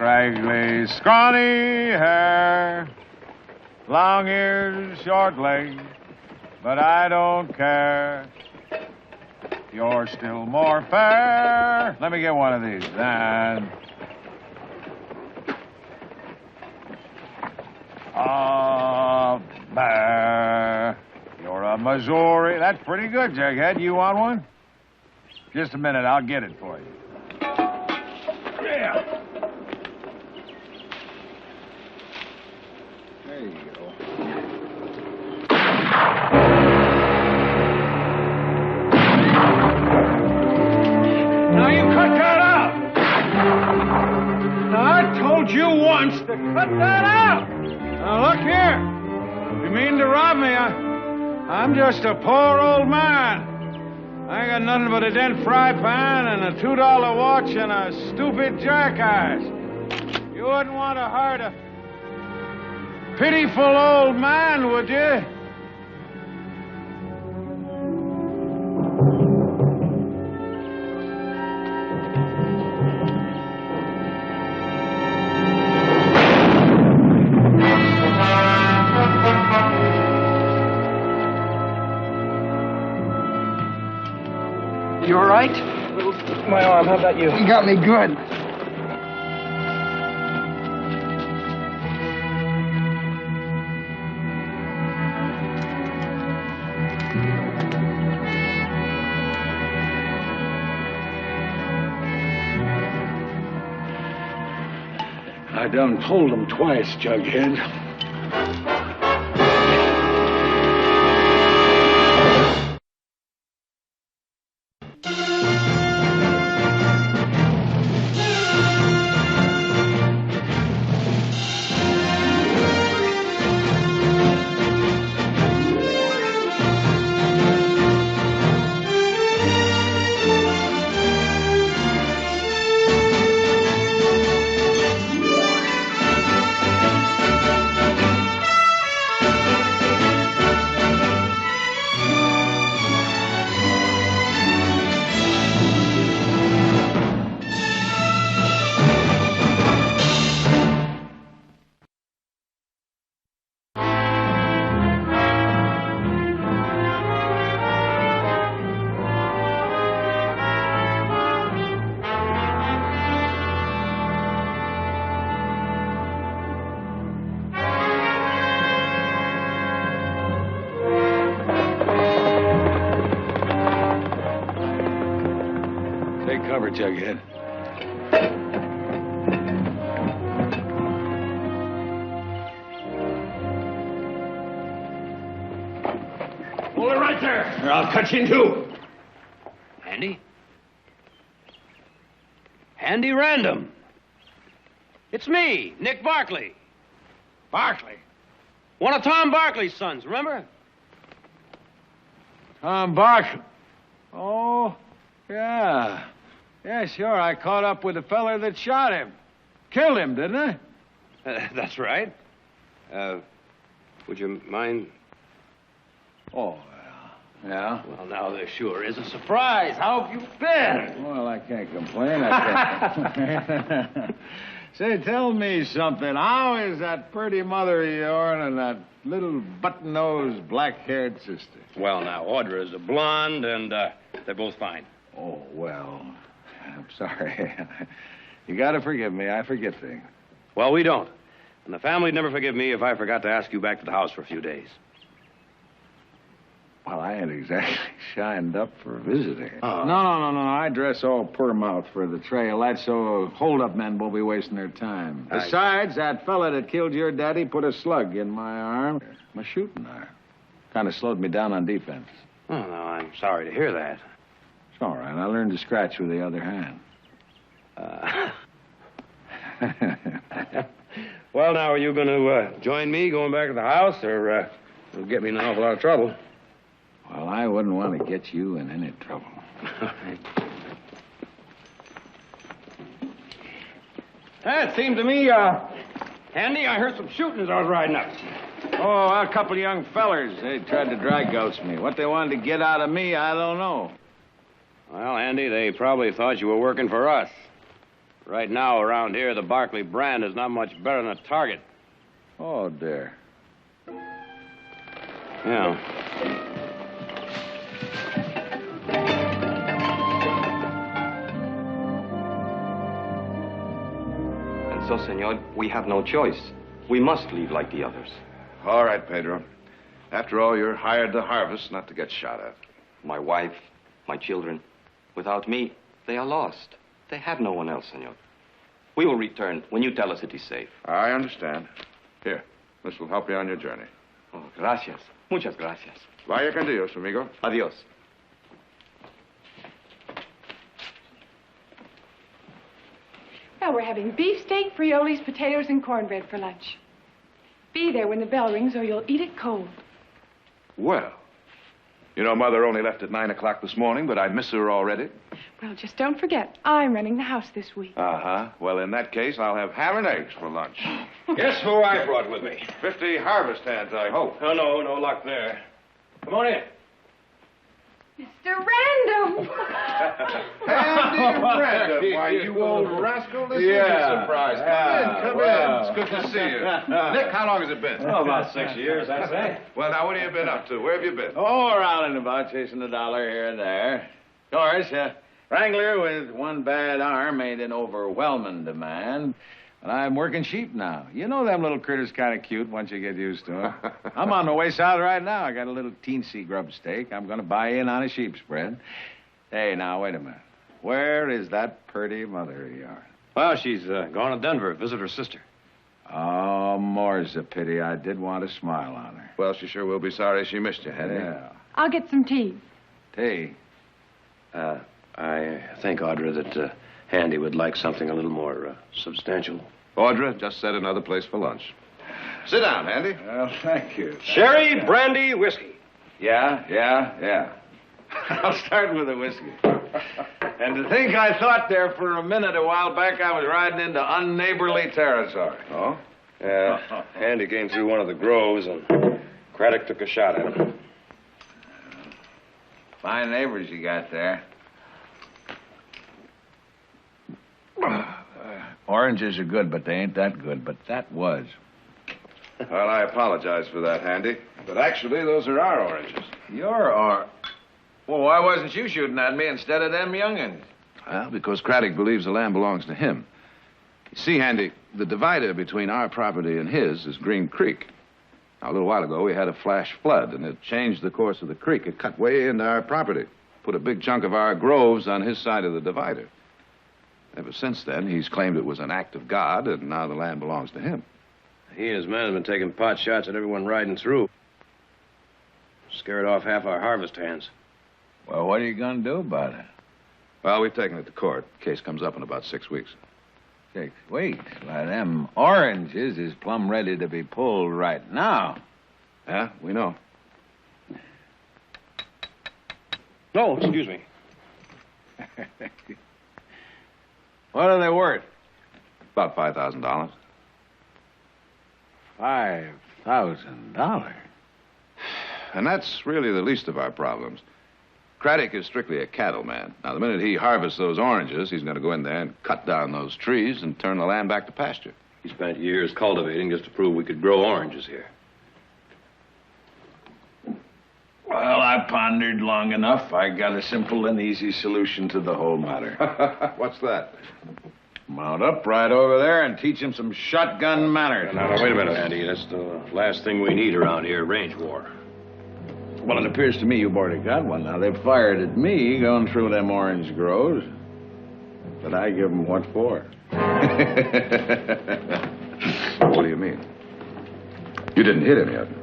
Scraggly, scrawny hair, long ears, short legs, but I don't care. You're still more fair. Let me get one of these. And bear. You're a Missouri. That's pretty good, Jughead. You want one? Just a minute. I'll get it for you. Yeah. There you go. Now you cut that out. Now, I told you once to cut that out. Now, look here. You mean to rob me? I'm just a poor old man. I ain't got nothing but a dent fry pan and a $2 watch and a stupid jackass. You wouldn't want to hurt a pitiful old man, would you? You all right? My arm, how about you? You got me good. I done told him twice, Jughead. Cover, Jughead. Hold it right there, or I'll cut you in two. Handy? Handy Random. It's me, Nick Barkley. Barkley? One of Tom Barkley's sons, remember? Tom Barkley? Oh, yeah. Yeah, sure. I caught up with the feller that shot him. Killed him, didn't I? That's right. Would you mind? Oh, yeah. Well, now there sure is a surprise. How have you been? Well, I can't complain. I can't. Say, tell me something. How is that pretty mother of yours and that little button-nosed, black-haired sister? Well, now, Audra's a blonde, and they're both fine. Oh, well... I'm sorry. You gotta forgive me. I forget things. Well, we don't. And the family'd never forgive me if I forgot to ask you back to the house for a few days. Well, I ain't exactly shined up for visiting. Oh. No. I dress all per mouth for the trail. That's so hold-up men won't be wasting their time. Besides, that fella that killed your daddy put a slug in my arm. My shooting arm. Kind of slowed me down on defense. Oh, no, I'm sorry to hear that. It's all right. I learned to scratch with the other hand. Well, now, are you going to join me going back to the house, or it'll get me in an awful lot of trouble? Well, I wouldn't want to get you in any trouble. It seemed to me, Handy, I heard some shooting as I was riding up. Oh, a couple of young fellers. They tried to dry ghost me. What they wanted to get out of me, I don't know. Well, Andy, they probably thought you were working for us. Right now, around here, the Barkley brand is not much better than a Target. Oh, dear. Yeah. And so, senor, we have no choice. We must leave like the others. All right, Pedro. After all, you're hired to harvest, not to get shot at. My wife, my children. Without me, they are lost. They have no one else, senor. We will return when you tell us it is safe. I understand. Here, this will help you on your journey. Oh, gracias. Muchas gracias. Vaya con Dios, amigo. Adios. Well, we're having beefsteak, frioles, potatoes, and cornbread for lunch. Be there when the bell rings or you'll eat it cold. Well, you know, Mother only left at 9 o'clock this morning, but I miss her already. Well, just don't forget, I'm running the house this week. Uh-huh. Well, in that case, I'll have ham and eggs for lunch. Guess who I brought with me? 50 harvest hands, I hope. Oh, no luck there. Come on in. Mr. Random! Andy Random, why, you old rascal, this is a surprise. Come in. It's good to see you. Nick, how long has it been? Oh, about 6 years, I'd say. Well, now, what have you been up to? Where have you been? Oh, around and about, chasing a dollar here and there. Of course, wrangler with one bad arm ain't in overwhelming demand. And I'm working sheep now. You know them little critters kind of cute once you get used to them. I'm on my way south right now. I got a little teensy grub steak. I'm going to buy in on a sheep spread. Hey, now, wait a minute. Where is that pretty mother of yours? Well, she's gone to Denver, visit her sister. Oh, more's a pity. I did want to smile on her. Well, she sure will be sorry she missed you, Henry. Yeah. I'll get some tea. Tea? I think, Audra, that Handy would like something a little more substantial. Audra just set another place for lunch. Sit down, Handy. Well, thank you. Sherry, brandy, whiskey. Yeah. I'll start with the whiskey. And to think I thought there for a minute a while back I was riding into unneighborly territory. Oh? Yeah. Handy came through one of the groves, and Craddock took a shot at him. Fine neighbors you got there. Oranges are good, but they ain't that good. But that was. Well, I apologize for that, Handy. But actually, those are our oranges. Well, why wasn't you shooting at me instead of them young'uns? Well, because Craddock believes the land belongs to him. You see, Handy, the divider between our property and his is Green Creek. Now, a little while ago, we had a flash flood, and it changed the course of the creek. It cut way into our property, put a big chunk of our groves on his side of the divider. Ever since then, he's claimed it was an act of God, and now the land belongs to him. He and his men have been taking pot shots at everyone riding through. Scared off half our harvest hands. Well, what are you going to do about it? Well, we've taken it to court. Case comes up in about 6 weeks. 6 weeks? Why, them oranges is plumb ready to be pulled right now. Yeah, we know. No, excuse me. What are they worth? About $5,000. $5,000? And that's really the least of our problems. Craddock is strictly a cattleman. Now, the minute he harvests those oranges, he's going to go in there and cut down those trees and turn the land back to pasture. He spent years cultivating just to prove we could grow oranges here. Well, I pondered long enough. I got a simple and easy solution to the whole matter. What's that? Mount up right over there and teach him some shotgun manners. Now, wait a minute, Andy. That's the last thing we need around here, range war. Well, it appears to me you've already got one. Now, they've fired at me going through them orange groves. But I give them what for. What do you mean? You didn't hit any of them.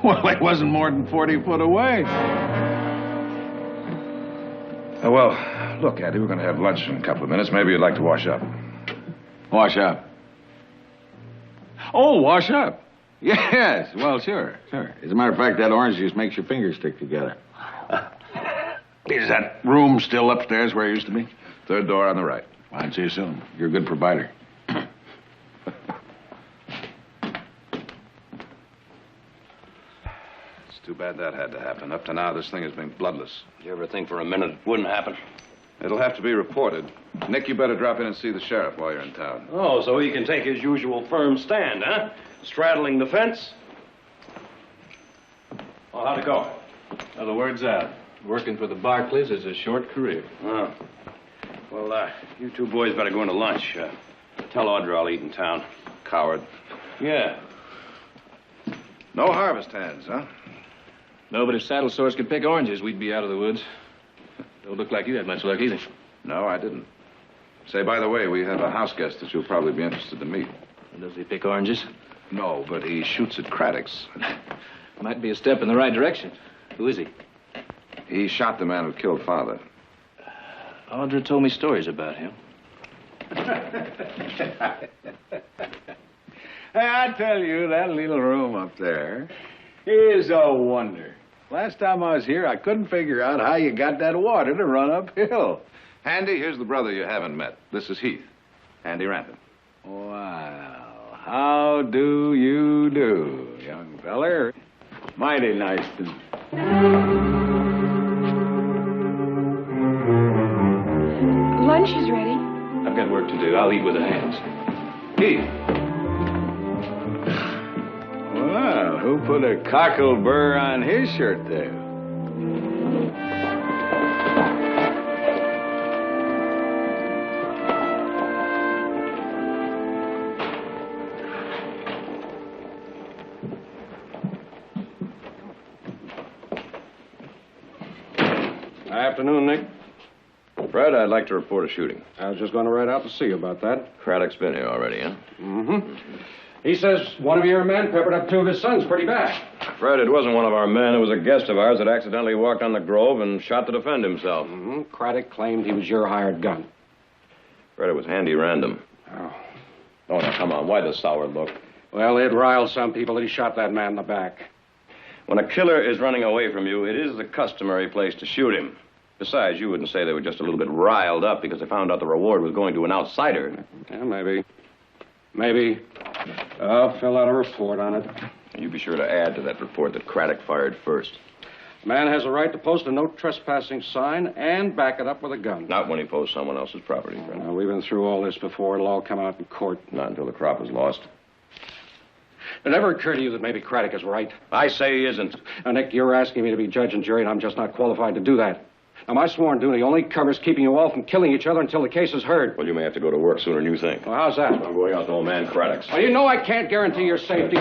Well, it wasn't more than 40 foot away. Well, look, Andy, we're going to have lunch in a couple of minutes. Maybe you'd like to wash up. Wash up? Oh, wash up. Yes, well, sure. As a matter of fact, that orange juice makes your fingers stick together. Is that room still upstairs where it used to be? Third door on the right. I'd see you soon. You're a good provider. It's too bad that had to happen. Up to now, this thing has been bloodless. Did you ever think for a minute it wouldn't happen? It'll have to be reported. Nick, you better drop in and see the sheriff while you're in town. Oh, so he can take his usual firm stand, huh? Straddling the fence? Well, how'd it go? Well, the word's out. Working for the Barclays is a short career. Oh. Well, you two boys better go into lunch. Tell Audra I'll eat in town. Coward. Yeah. No harvest hands, huh? Nobody saddle sores could pick oranges. We'd be out of the woods. Don't look like you had much luck either. No, I didn't. Say, by the way, we have a house guest that you'll probably be interested to meet. Does he pick oranges? No, but he shoots at Craddock's. Might be a step in the right direction. Who is he? He shot the man who killed Father. Audra told me stories about him. Hey, I tell you, that little room up there is a wonder. Last time I was here, I couldn't figure out how you got that water to run uphill. Handy, here's the brother you haven't met. This is Heath. Handy Random. Wow. How do you do, young feller? Mighty nice to meet you. Lunch is ready. I've got work to do. I'll eat with the hands. Heath. Well, who put a cockle burr on his shirt there? Afternoon, Nick. Fred, I'd like to report a shooting. I was just going to ride out to see you about that. Craddock's been here already, huh? Mm-hmm. He says one of your men peppered up two of his sons pretty bad. Fred, it wasn't one of our men. It was a guest of ours that accidentally walked on the grove and shot to defend himself. Mm-hmm. Craddock claimed he was your hired gun. Fred, it was Handy Random. Oh. Oh, now, come on. Why the sour look? Well, it riled some people that he shot that man in the back. When a killer is running away from you, it is the customary place to shoot him. Besides, you wouldn't say they were just a little bit riled up because they found out the reward was going to an outsider. Yeah, maybe. Maybe. I'll fill out a report on it. And you be sure to add to that report that Craddock fired first. Man has a right to post a no trespassing sign and back it up with a gun. Not when he posts someone else's property, friend. We've been through all this before. It'll all come out in court. Not until the crop is lost. Did it ever occur to you that maybe Craddock is right? I say he isn't. Now, Nick, you're asking me to be judge and jury, and I'm just not qualified to do that. Now, my sworn duty only covers keeping you all from killing each other until the case is heard. Well, you may have to go to work sooner than you think. Well, how's that? I'm going out to old man Craddock's. Well, you know I can't guarantee your safety.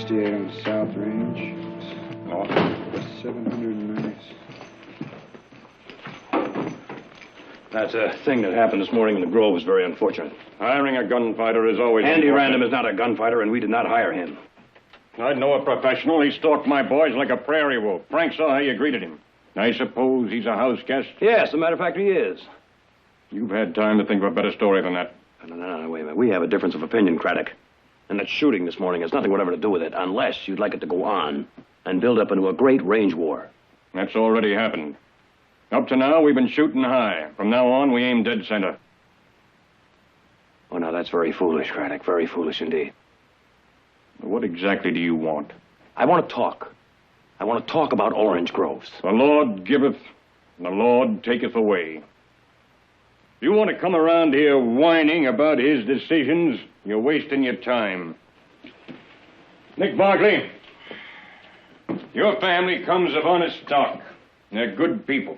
On the South Range. 790. That thing that happened this morning in the Grove was very unfortunate. Hiring a gunfighter is always Andy unfortunate. Random is not a gunfighter, and we did not hire him. I know a professional. He stalked my boys like a prairie wolf. Frank saw how you greeted him. I suppose he's a house guest? Yes, as a matter of fact, he is. You've had time to think of a better story than that. No, wait a minute. We have a difference of opinion, Craddock. And that shooting this morning has nothing whatever to do with it, unless you'd like it to go on and build up into a great range war. That's already happened. Up to now, we've been shooting high. From now on, we aim dead center. Oh, now, that's very foolish, Craddock. Very foolish indeed. What exactly do you want? I want to talk. I want to talk about orange groves. The Lord giveth, and the Lord taketh away. You want to come around here whining about his decisions, you're wasting your time. Nick Barkley, your family comes of honest stock. They're good people.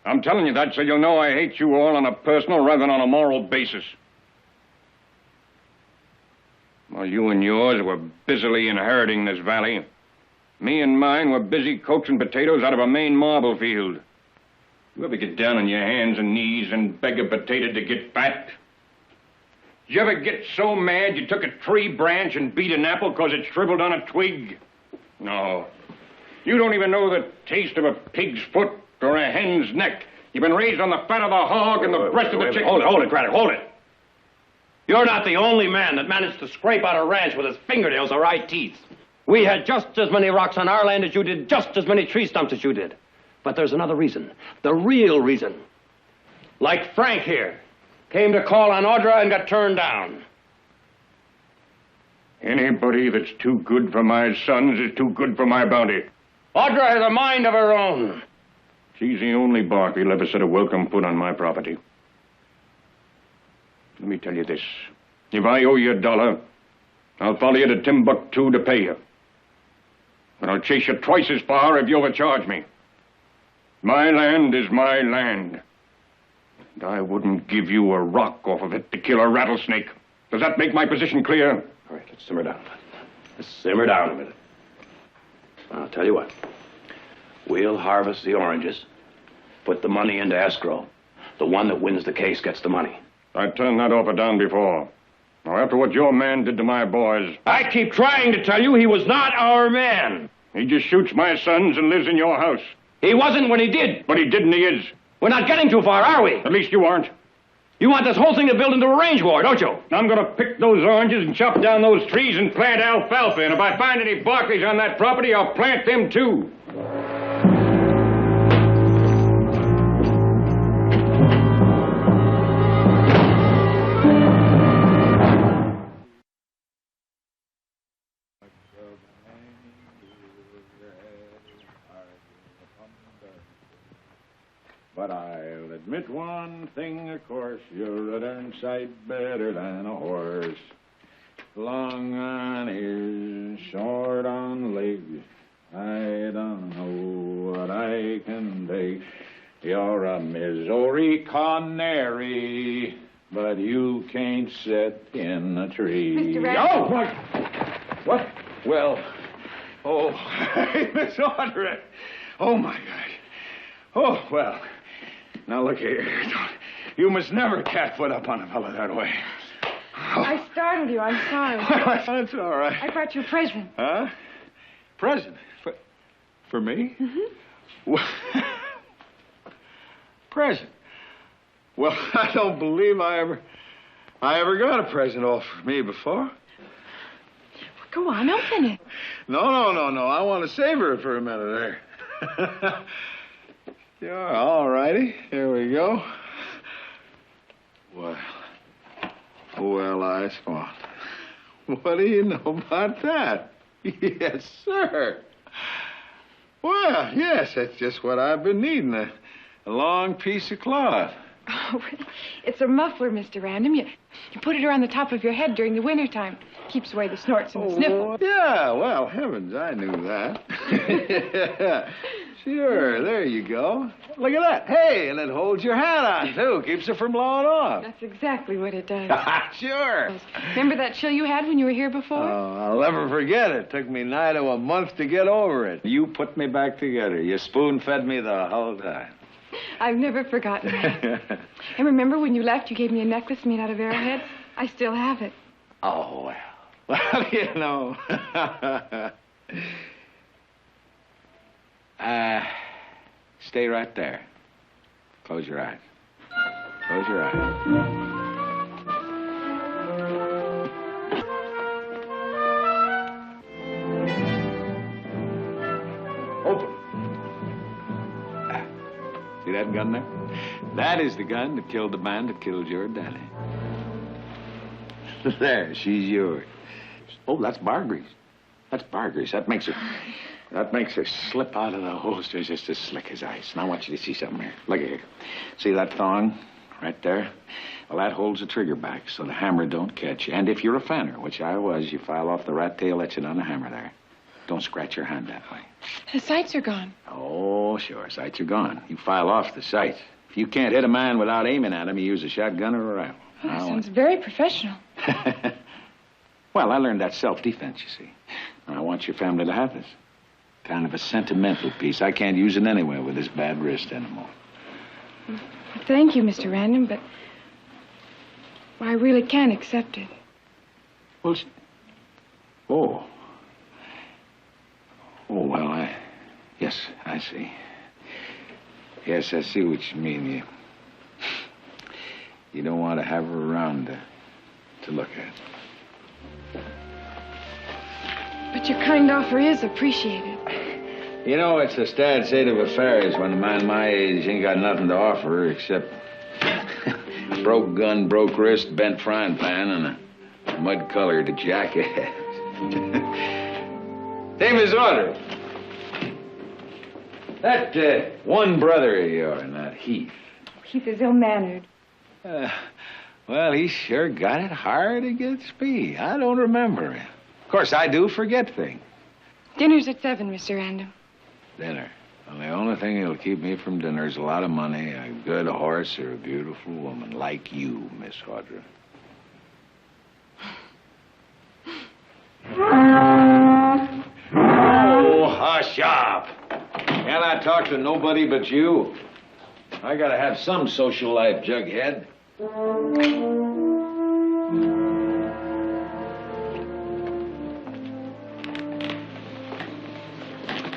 I'm telling you that so you'll know I hate you all on a personal rather than on a moral basis. While you and yours were busily inheriting this valley, me and mine were busy coaxing potatoes out of a Maine marble field. You ever get down on your hands and knees and beg a potato to get fat? Did you ever get so mad you took a tree branch and beat an apple because it shriveled on a twig? No. You don't even know the taste of a pig's foot or a hen's neck. You've been raised on the fat of the hog and the breast of the chicken. Hold it, Craddock, hold it. You're not the only man that managed to scrape out a ranch with his fingernails or eye teeth. We had just as many rocks on our land as you did, just as many tree stumps as you did. But there's another reason, the real reason. Like Frank here, came to call on Audra and got turned down. Anybody that's too good for my sons is too good for my bounty. Audra has a mind of her own. She's the only bark he'll ever set a welcome foot on my property. Let me tell you this. If I owe you $1, I'll follow you to Timbuktu to pay you. But I'll chase you twice as far if you overcharge me. My land is my land. And I wouldn't give you a rock off of it to kill a rattlesnake. Does that make my position clear? All right, let's simmer down. Let's simmer down a minute. I'll tell you what. We'll harvest the oranges, put the money into escrow. The one that wins the case gets the money. I turned that offer down before. Now, after what your man did to my boys... I keep trying to tell you he was not our man. He just shoots my sons and lives in your house. He wasn't when he did. But he did and he is. We're not getting too far, are we? At least you aren't. You want this whole thing to build into a range war, don't you? I'm going to pick those oranges and chop down those trees and plant alfalfa. And if I find any Barclays on that property, I'll plant them too. But I'll admit one thing, of course, you're a darn sight better than a horse. Long on ears, short on legs, I don't know what I can take. You're a Missouri canary, but you can't sit in a tree. Mr. Rand. Oh, what? Well, oh, Miss Audrey. Oh, my gosh. Oh, well. Now, look here. You must never catfoot up on a fellow that way. Oh. I startled you. I'm sorry. That's all right. I brought you a present. Huh? Present? For me? Mm-hmm. Present? Well, I don't believe I ever got a present offered me before. Well, go on, open it. No. I want to savor it for a minute there. Yeah, all righty. Here we go. Well, I thought. What do you know about that? Yes, sir. Well, yes, that's just what I've been needing, a long piece of cloth. Oh, it's a muffler, Mr. Random. You put it around the top of your head during the wintertime. Keeps away the snorts and the sniffles. Yeah, well, heavens, I knew that. Sure, there you go. Look at that. Hey, and it holds your hat on, too. Keeps it from blowing off. That's exactly what it does. Sure. Remember that chill you had when you were here before? Oh, I'll never forget it. Took me nigh to a month to get over it. You put me back together. You spoon-fed me the whole time. I've never forgotten that. And remember when you left, you gave me a necklace made out of arrowheads? I still have it. Oh, well. Well, you know. Stay right there. Close your eyes. Close your eyes. Open. See that gun there? That is the gun that killed the man that killed your daddy. There, she's yours. Oh, that's bar grease. That's bar grease. That makes her slip out of the holster just as slick as ice. Now I want you to see something here. Look at here. See that thong right there? Well, that holds the trigger back so the hammer don't catch you. And if you're a fanner, which I was, you file off the rat tail etching on the hammer there. Don't scratch your hand that way. The sights are gone. Oh, sure. Sights are gone. You file off the sights. If you can't hit a man without aiming at him, you use a shotgun or a rifle. Oh, that sounds very professional. Well, I learned that self-defense, you see. And I want your family to have this. Kind of a sentimental piece. I can't use it anywhere with this bad wrist anymore. Thank you, Mr. Random, but I really can't accept it. Well, oh, well, yes, I see. Yes, I see what you mean. You don't want to have her around to look at. But your kind offer is appreciated. You know, it's a sad state of affairs when a man my age ain't got nothing to offer except broke gun, broke wrist, bent frying pan, and a mud-colored jacket. Name is Audrey. That one brother of yours, that Heath. Heath is ill-mannered. Well, he sure got it hard against me. I don't remember him. Of course, I do forget things. Dinner's at 7, Mr. Random. Dinner. Well, the only thing that'll keep me from dinner is a lot of money, a good horse, or a beautiful woman like you, Miss Audrey. Oh, hush up. Can't I talk to nobody but you? I gotta have some social life, Jughead.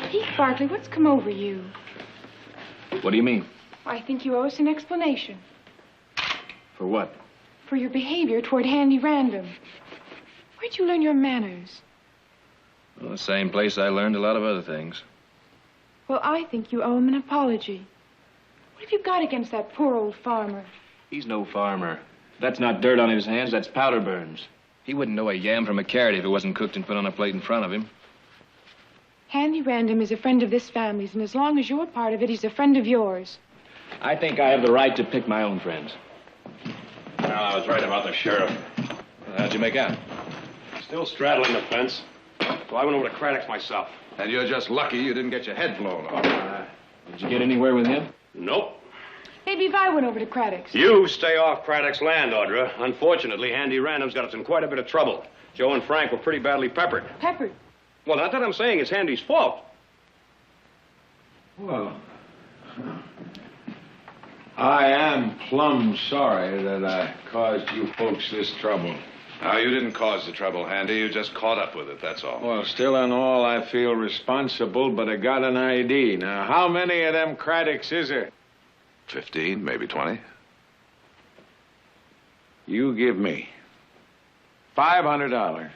Heath Barkley, what's come over you? What do you mean? I think you owe us an explanation For what? for your behavior toward Handy Random. Where'd you learn your manners? Well, the same place I learned a lot of other things. Well, I think you owe him an apology. What have you got against that poor old farmer? He's no farmer. That's not dirt on his hands, that's powder burns. He wouldn't know a yam from a carrot if it wasn't cooked and put on a plate in front of him. Handy Random is a friend of this family's, and as long as you're part of it, he's a friend of yours. I think I have the right to pick my own friends. Well, I was right about the sheriff. How'd you make out? Still straddling the fence. So I went over to Craddock's myself. And you're just lucky you didn't get your head blown off. Did you get anywhere with him? Nope. Maybe if I went over to Craddock's. You stay off Craddock's land, Audra. Unfortunately, Handy Random's got us in quite a bit of trouble. Joe and Frank were pretty badly peppered. Peppered. Well, not that I'm saying it's Handy's fault. Well, I am plumb sorry that I caused you folks this trouble. No, you didn't cause the trouble, Handy. You just caught up with it, that's all. Well, still in all, I feel responsible, but I got an ID. Now, how many of them Craddocks is there? 15, maybe 20. You give me $500,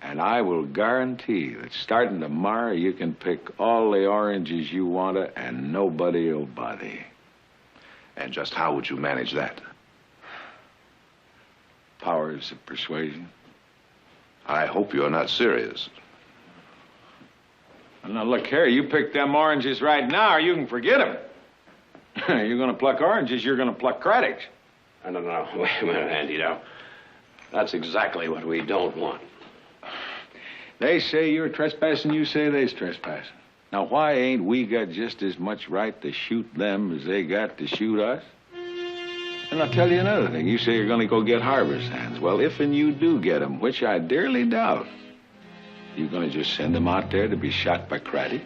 and I will guarantee that starting tomorrow, you can pick all the oranges you want to, and nobody will bother you. And just how would you manage that? Powers of persuasion. I hope you're not serious. Well, now, look here, you pick them oranges right now, or you can forget them. You're going to pluck oranges, you're going to pluck Craddocks. No. Wait a minute, Handy, now. That's exactly what we don't want. They say you're trespassing, you say they's trespassing. Now, why ain't we got just as much right to shoot them as they got to shoot us? And I'll tell you another thing. You say you're going to go get harvest hands. Well, if and you do get them, which I dearly doubt, you going to just send them out there to be shot by Craddocks?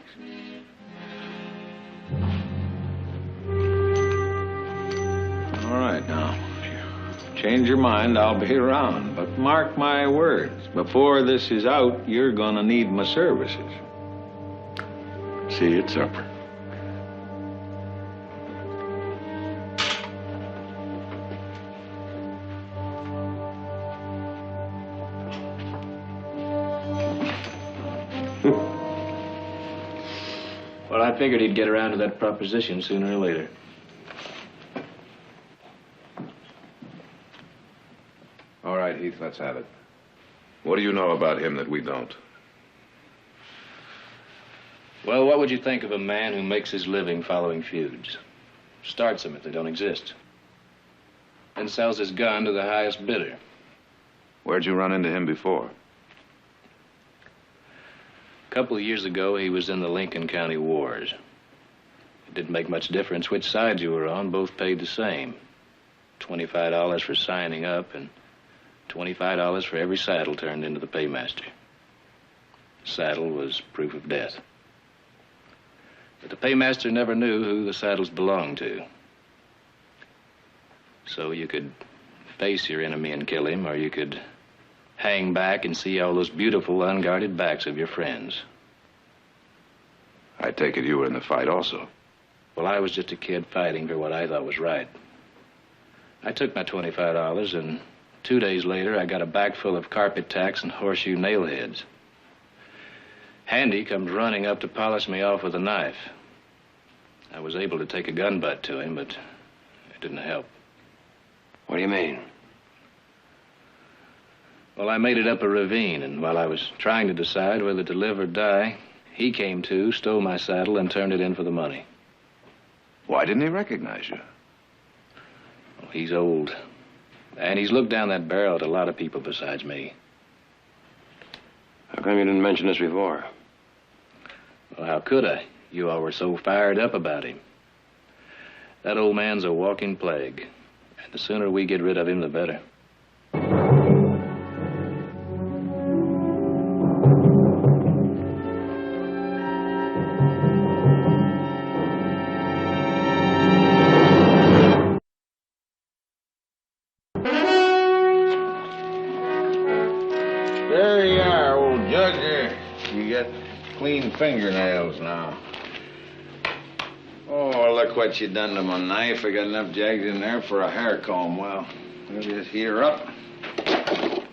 All right, now, if you change your mind, I'll be around. But mark my words, before this is out, you're going to need my services. See you at supper. Well, I figured he'd get around to that proposition sooner or later. All right, Heath, let's have it. What do you know about him that we don't? Well, what would you think of a man who makes his living following feuds? Starts them if they don't exist. Then sells his gun to the highest bidder. Where'd you run into him before? A couple of years ago, he was in the Lincoln County Wars. It didn't make much difference which side you were on. Both paid the same. $25 for signing up and $25 for every saddle turned into the paymaster. The saddle was proof of death. But the paymaster never knew who the saddles belonged to. So you could face your enemy and kill him, or you could hang back and see all those beautiful, unguarded backs of your friends. I take it you were in the fight also. Well, I was just a kid fighting for what I thought was right. I took my $25, and 2 days later, I got a bag full of carpet tacks and horseshoe nail heads. Handy comes running up to polish me off with a knife. I was able to take a gun butt to him, but it didn't help. What do you mean? Well, I made it up a ravine, and while I was trying to decide whether to live or die, he came to, stole my saddle, and turned it in for the money. Why didn't he recognize you? Well, he's old, and he's looked down that barrel at a lot of people besides me. How come you didn't mention this before? Well, how could I? You all were so fired up about him. That old man's a walking plague, and the sooner we get rid of him, the better. There you are, old judge. You got clean fingernails now. Oh, look what you done to my knife. I got enough jagged in there for a hair comb. Well, we'll just heat her up.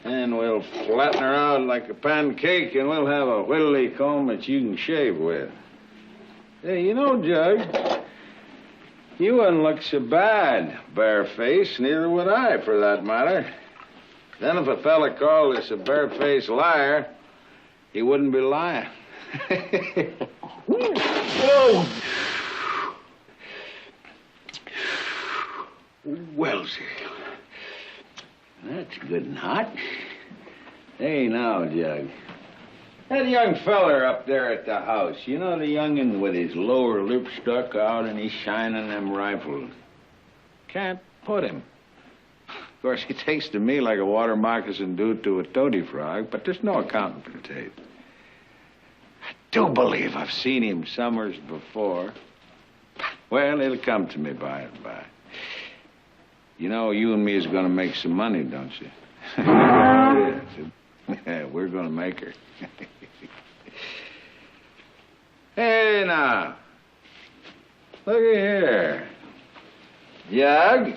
And we'll flatten her out like a pancake, and we'll have a whittly comb that you can shave with. Hey, you know, Judge, you wouldn't look so bad, barefaced, neither would I, for that matter. Then if a fella called us a barefaced liar, he wouldn't be lying. Whoa! Well, sir, that's good and hot. Hey, now, Jug. That young feller up there at the house, you know the young'un with his lower lip stuck out and he's shining them rifles? Can't put him. Of course, he takes to me like a water moccasin do to a toady frog, but there's no accounting for the tape. I do believe I've seen him summers before. Well, it'll come to me by and by. You know, you and me is going to make some money, don't you? Yeah, we're going to make her. Hey, now. Look at here. Jug?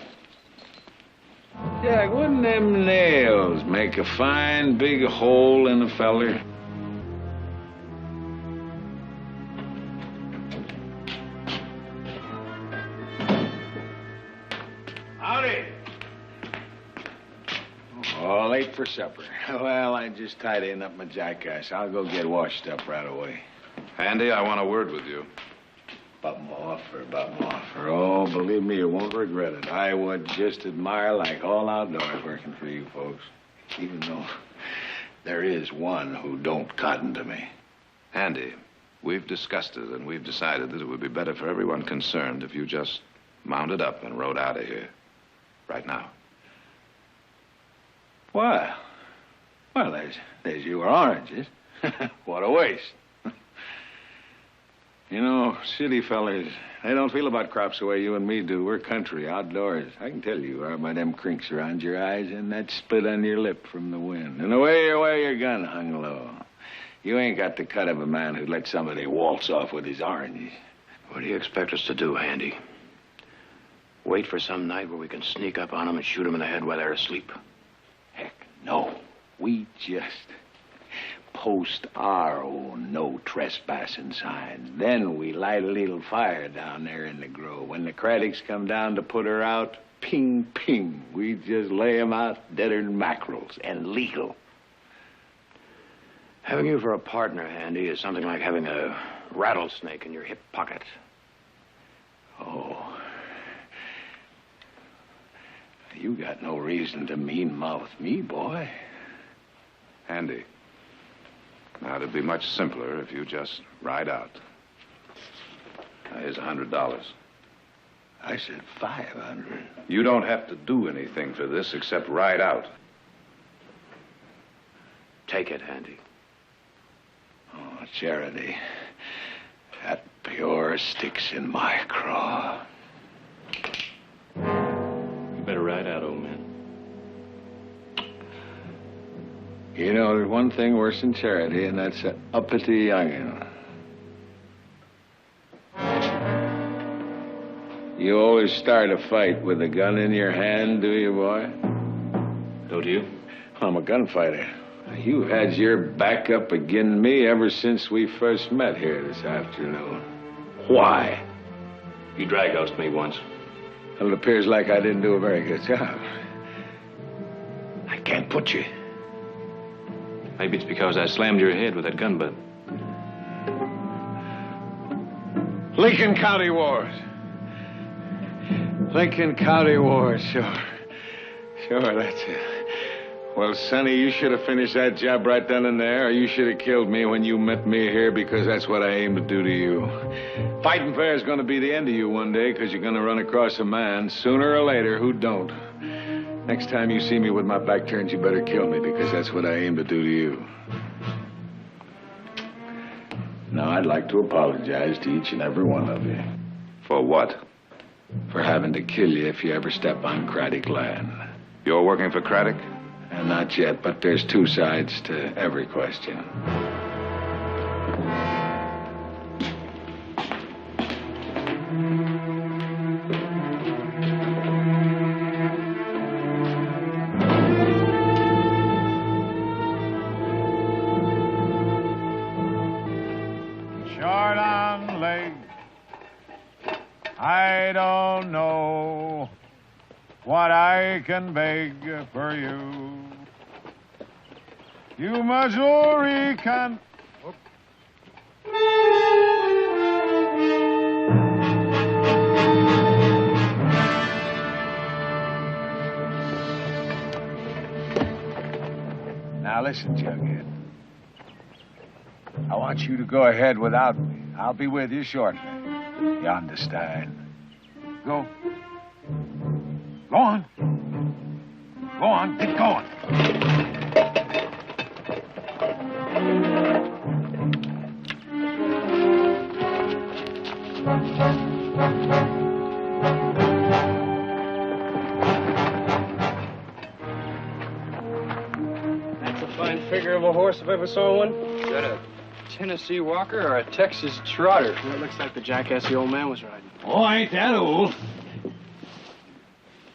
Jug, wouldn't them nails make a fine big hole in a feller? Howdy. Oh, late for supper. Well, I just tidying up my jackass. I'll go get washed up right away. Handy, I want a word with you. About my offer. Oh, believe me, you won't regret it. I would just admire like all outdoors working for you folks. Even though there is one who don't cotton to me. Handy, we've discussed it, and we've decided that it would be better for everyone concerned if you just mounted up and rode out of here. Right now. Well, there's your oranges. What a waste. You know, city fellers, they don't feel about crops the way you and me do. We're country, outdoors. I can tell you are by them crinks around your eyes and that split on your lip from the wind. And the way you wear your gun hung low. You ain't got the cut of a man who'd let somebody waltz off with his oranges. What do you expect us to do, Handy? Wait for some night where we can sneak up on them and shoot them in the head while they're asleep? Heck, no. We just post our own no trespassing signs. Then we light a little fire down there in the grove. When the Cradocks come down to put her out, ping, ping. We just lay 'em out deader than mackerels and legal. Having you for a partner, Handy, is something like having a rattlesnake in your hip pocket. Oh. You got no reason to mean-mouth me, boy. Handy. Now, it'd be much simpler if you just ride out. Here's $100. I said 500. You don't have to do anything for this except ride out. Take it, Handy. Oh, Charity. That pure sticks in my craw. You better ride out, old man. You know, there's one thing worse than charity, and that's an uppity youngin'. You always start a fight with a gun in your hand, do you, boy? Don't you? I'm a gunfighter. You've had your back up against me ever since we first met here this afternoon. Why? You drag-housed me once. Well, it appears like I didn't do a very good job. I can't put you. Maybe it's because I slammed your head with that gun butt. Lincoln County Wars. Lincoln County Wars, sure. Sure, that's it. Well, Sonny, you should have finished that job right then and there, or you should have killed me when you met me here, because that's what I aim to do to you. Fighting fair is going to be the end of you one day, because you're going to run across a man, sooner or later, who don't. Next time you see me with my back turned, you better kill me, because that's what I aim to do to you. Now, I'd like to apologize to each and every one of you. For what? For having to kill you if you ever step on Craddock land. You're working for Craddock? Not yet, but there's two sides to every question. Short on leg, I don't know what I can beg for you. You Missouri can... Now listen, Jughead. I want you to go ahead without me. I'll be with you shortly. You understand? Go. Go on. Go on. Get going. That's a fine figure of a horse if I ever saw one. Is that a Tennessee Walker or a Texas Trotter? That looks like the jackass the old man was riding. Oh, I ain't that old.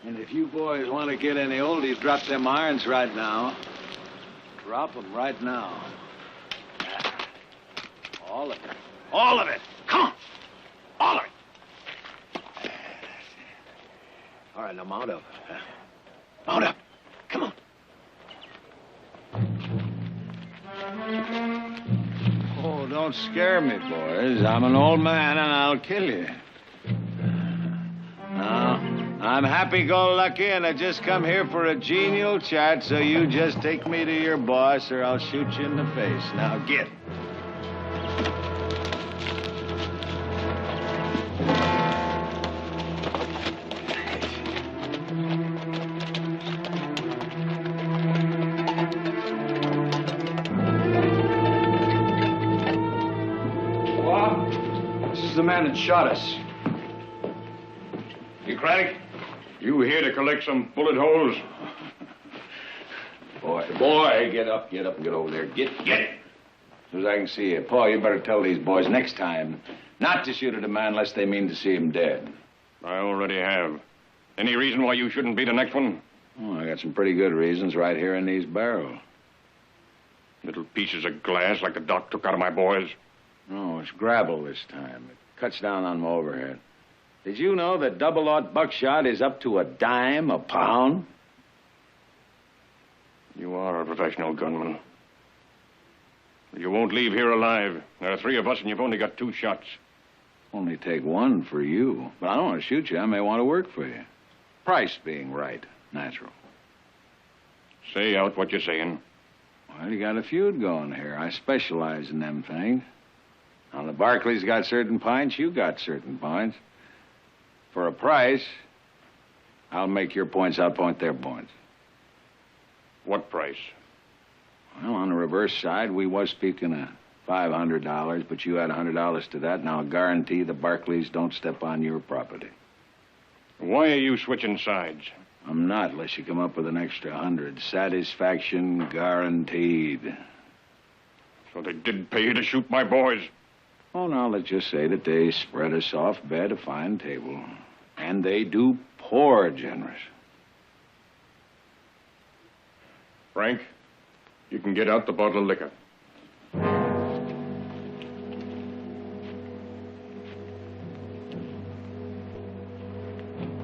And if you boys want to get any oldies, drop them irons right now. Drop them right now. All of it. All of it. Come on. All of it. All right, now mount up. Mount up. Come on. Oh, don't scare me, boys. I'm an old man, and I'll kill you. Now, I'm happy-go-lucky, and I just come here for a genial chat, so you just take me to your boss, or I'll shoot you in the face. Now, get. This is the man that shot us. You, Craddock? You here to collect some bullet holes? Boy, get up and get over there. Get it. As soon as I can see you. Paul, you better tell these boys next time not to shoot at a man unless they mean to see him dead. I already have. Any reason why you shouldn't be the next one? Oh, I got some pretty good reasons right here in these barrels. Little pieces of glass like the doc took out of my boys. No, it's gravel this time. It cuts down on my overhead. Did you know that double-aught buckshot is up to $0.10 a pound? You are a professional gunman. You won't leave here alive. There are 3 of us, and you've only got 2 shots. Only take 1 for you. But I don't want to shoot you. I may want to work for you. Price being right. Natural. Say out what you're saying. Well, you got a feud going here. I specialize in them things. Now, the Barclays got certain points. You got certain points. For a price, I'll make your points outpoint their points. What price? Well, on the reverse side, we was speaking of $500, but you had $100 to that, and I'll guarantee the Barclays don't step on your property. Why are you switching sides? I'm not, unless you come up with an extra 100. Satisfaction guaranteed. So they did pay you to shoot my boys? Oh, now, let's just say that they spread a soft bed, a fine table. And they do poor generous. Frank, You can get out the bottle of liquor.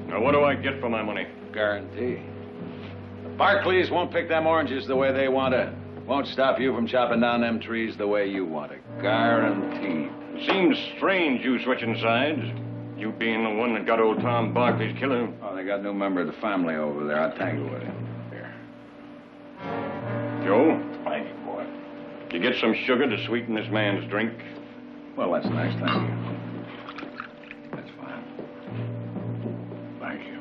Now, what do I get for my money? Guarantee. The Barclays won't pick them oranges the way they want to. Won't stop you from chopping down them trees the way you want to. Guaranteed. Seems strange you switching sides. You being the one that got old Tom Barkley's killer. Oh, they got a new member of the family over there. I'll tangle with him. Here. Joe, Thank you, boy. you get some sugar to sweeten this man's drink? Well, that's nice. Thank you. That's fine. Thank you.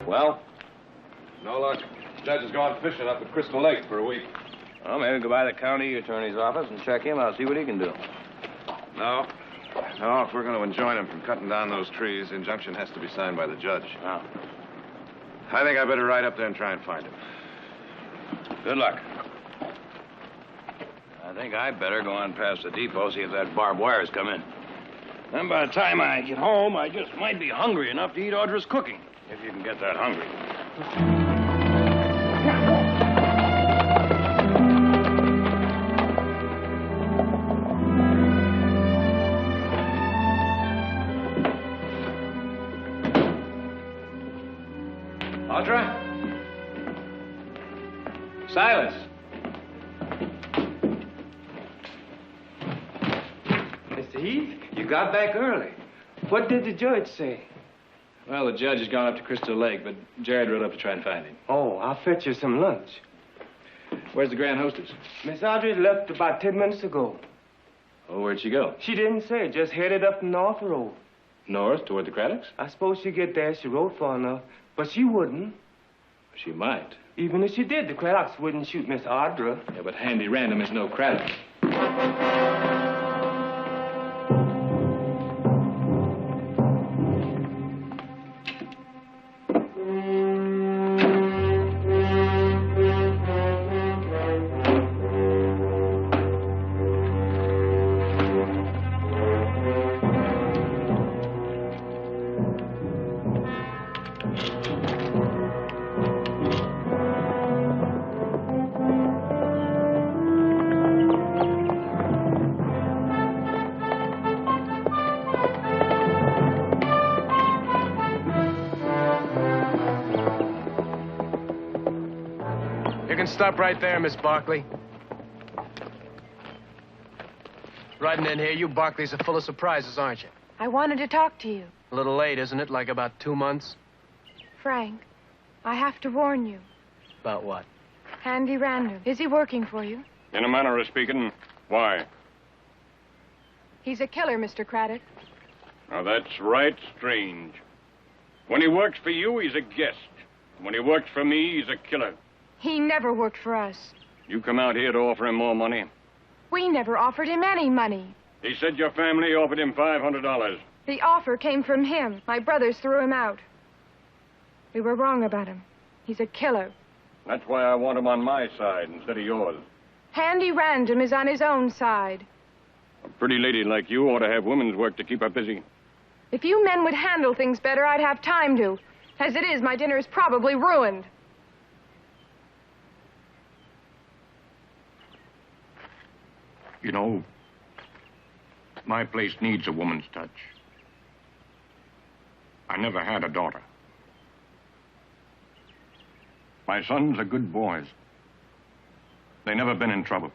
Well? No luck. Judge has gone fishing up at Crystal Lake for a week. Well, maybe go by the county attorney's office and check him out, see what he can do. No. No, if we're going to enjoin him from cutting down those trees, the injunction has to be signed by the judge. Oh. I think I better ride up there and try and find him. Good luck. I think I'd better go on past the depot, see if that barbed wire's come in. Then by the time I get home, I just might be hungry enough to eat Audra's cooking. If you can get that hungry. Audra? Silas? Mr. Heath, you got back early. What did the judge say? Well, the judge has gone up to Crystal Lake, but Jared rode up to try and find him. Oh, I'll fetch you some lunch. Where's the grand hostess? Miss Audrey left about 10 minutes ago. Oh, where'd she go? She didn't say, just headed up the North Road. North, toward the Craddocks? I suppose she'd get there if she rode far enough, but she wouldn't. She might. Even if she did, the Craddocks wouldn't shoot Miss Audra. Yeah, but Handy Random is no Craddock. Stop right there, Miss Barkley. Riding in here, you Barkleys are full of surprises, aren't you? I wanted to talk to you. A little late, isn't it? Like about 2 months? Frank, I have to warn you. About what? Handy Random. Is he working for you? In a manner of speaking, why? He's a killer, Mr. Craddock. Now, that's right strange. When he works for you, he's a guest. When he works for me, he's a killer. He never worked for us. You come out here to offer him more money. We never offered him any money. He said your family offered him $500. The offer came from him. My brothers threw him out. We were wrong about him. He's a killer. That's why I want him on my side instead of yours. Handy Random is on his own side. A pretty lady like you ought to have women's work to keep her busy. If you men would handle things better, I'd have time to. As it is, my dinner is probably ruined. You know, my place needs a woman's touch. I never had a daughter. My sons are good boys. They never been in trouble.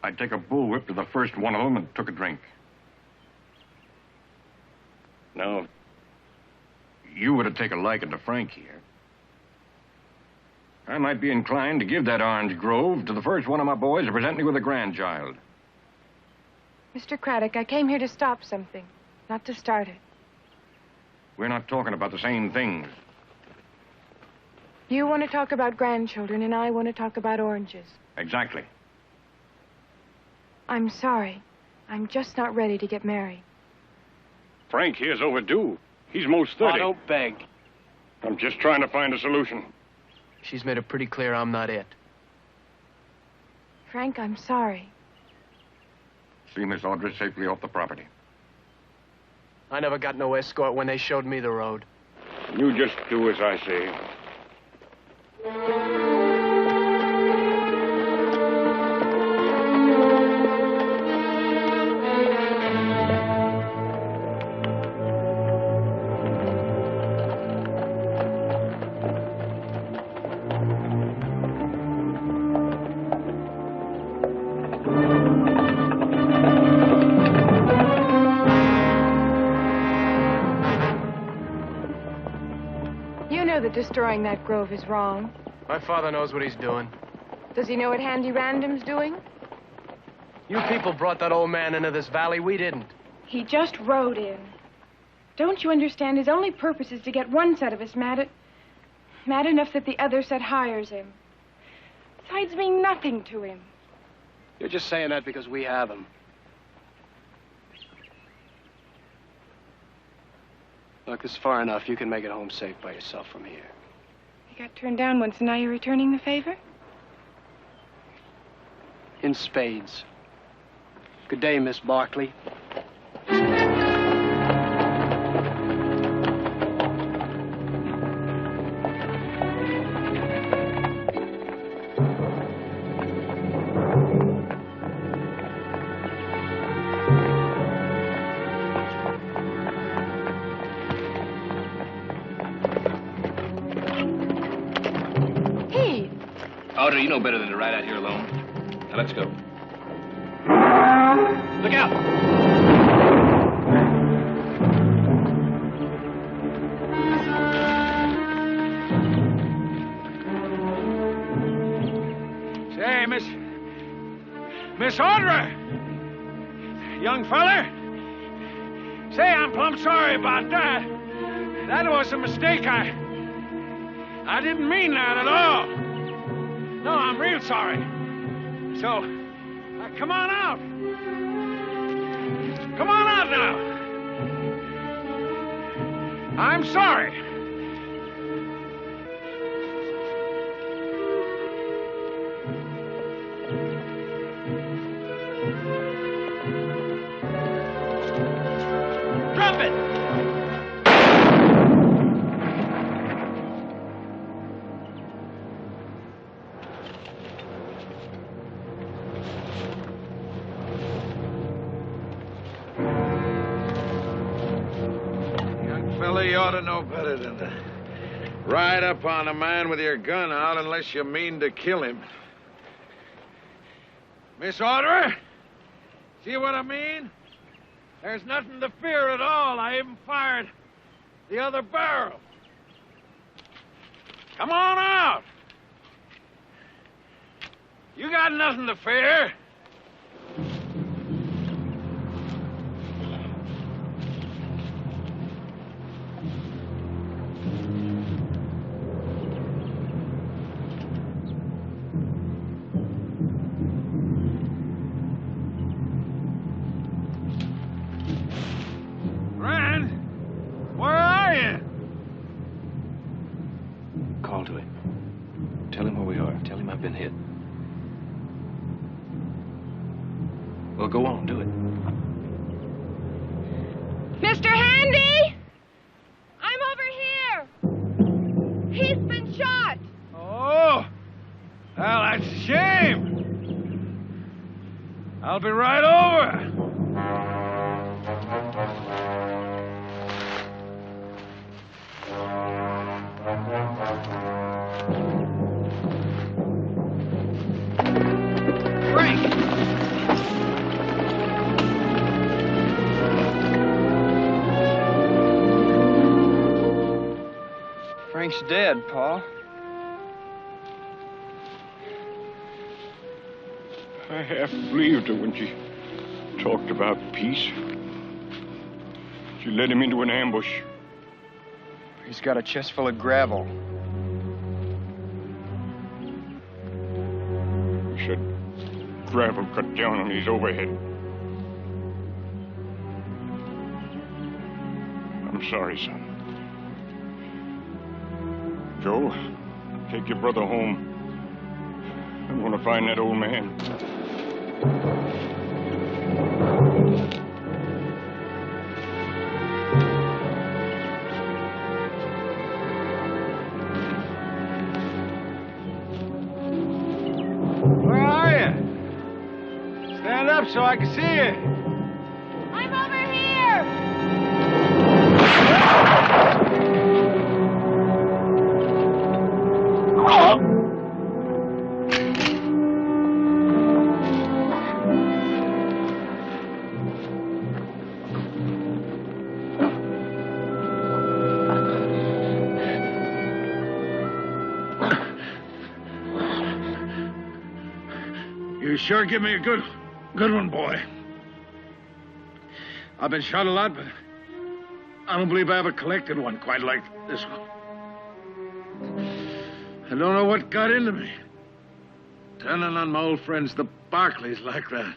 I'd take a bullwhip to the first one of them and took a drink. Now, you were to take a liking to Frank here. I might be inclined to give that orange grove to the first one of my boys to present me with a grandchild. Mr. Craddock, I came here to stop something, not to start it. We're not talking about the same things. You want to talk about grandchildren, and I want to talk about oranges. Exactly. I'm sorry. I'm just not ready to get married. Frank here's overdue. He's most 30. Oh, don't beg. I'm just trying to find a solution. She's made it pretty clear I'm not it. Frank, I'm sorry. See Miss Audrey safely off the property. I never got no escort when they showed me the road. You just do as I say. Destroying that grove is wrong. My father knows what he's doing. Does he know what Handy Random's doing? You people brought that old man into this valley. We didn't. He just rode in. Don't you understand? His only purpose is to get one set of us mad enough that the other set hires him. Besides mean nothing to him. You're just saying that because we have him. Look, this is far enough. You can make it home safe by yourself from here. You got turned down once, and now you're returning the favor? In spades. Good day, Miss Barkley. Audrey, you know better than to ride out here alone. Now, let's go. Look out! Say, Miss Audrey! Young feller? Say, I'm plumb sorry about that. That was a mistake. I didn't mean that at all. No, I'm real sorry. So, come on out. Come on out now. I'm sorry. Drop it! You ought to know better than to ride up on a man with your gun out unless you mean to kill him. Miss Audrey, see what I mean? There's nothing to fear at all. I even fired the other barrel. Come on out. You got nothing to fear. Well, go on, do it. Mr. Handy! I'm over here! He's been shot! Oh! Well, that's a shame. I'll be right over. Frank's dead, Pa. I half believed her when she talked about peace. She led him into an ambush. He's got a chest full of gravel. He said gravel cut down on his overhead. I'm sorry, son. Joe, take your brother home. I'm going to find that old man. up so I can see you. I'm over here! You sure give me a good one, boy. I've been shot a lot, but I don't believe I ever collected one quite like this one. I don't know what got into me. Turning on my old friends, the Barclays, like that.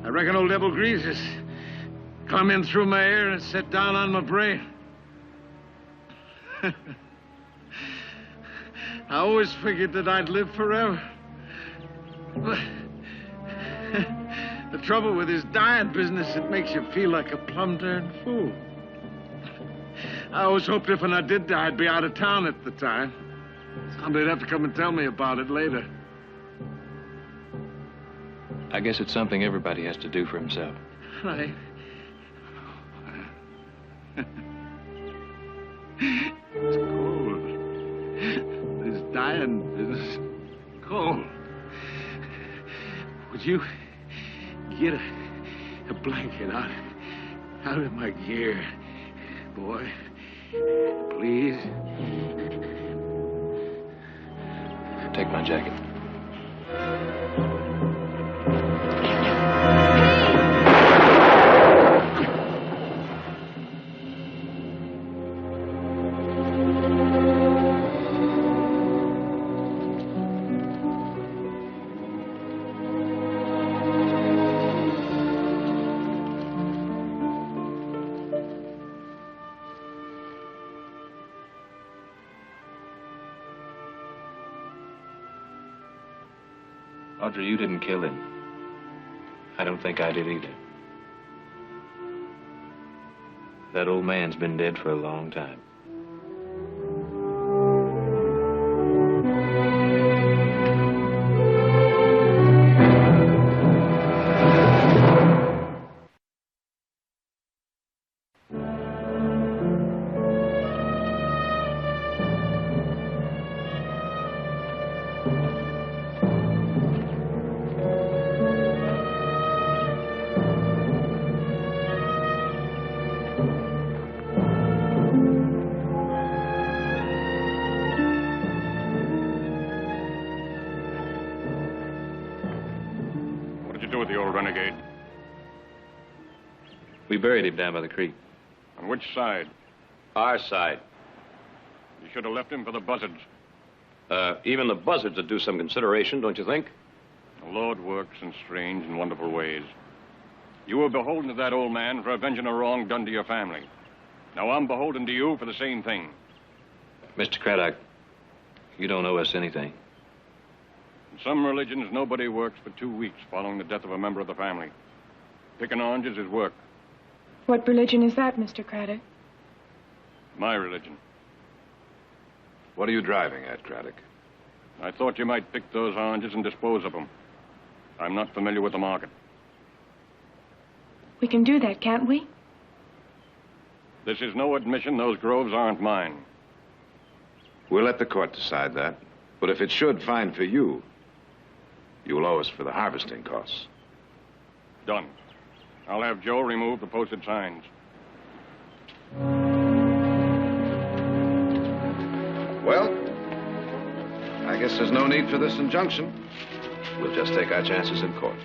I reckon old Devil Grease just come in through my ear and sit down on my brain. I always figured that I'd live forever. But the trouble with this dying business, it makes you feel like a plum-darn fool. I always hoped if when I did die, I'd be out of town at the time. Somebody'd have to come and tell me about it later. I guess it's something everybody has to do for himself. Right. It's cold. This dying business, cold. Would you get a blanket out of my gear, boy? Please? Take my jacket. Audrey, you didn't kill him. I don't think I did either. That old man's been dead for a long time. We buried him down by the creek. On which side? Our side. You should have left him for the buzzards. Even the buzzards would do some consideration, don't you think? The Lord works in strange and wonderful ways. You were beholden to that old man for avenging a wrong done to your family. Now I'm beholden to you for the same thing. Mr. Craddock, you don't owe us anything. In some religions, nobody works for 2 weeks following the death of a member of the family. Picking oranges is work. What religion is that, Mr. Craddock? My religion. What are you driving at, Craddock? I thought you might pick those oranges and dispose of them. I'm not familiar with the market. We can do that, can't we? This is no admission those groves aren't mine. We'll let the court decide that. But if it should find for you, you'll owe us for the harvesting costs. Done. I'll have Joe remove the posted signs. Well, I guess there's no need for this injunction. We'll just take our chances in court.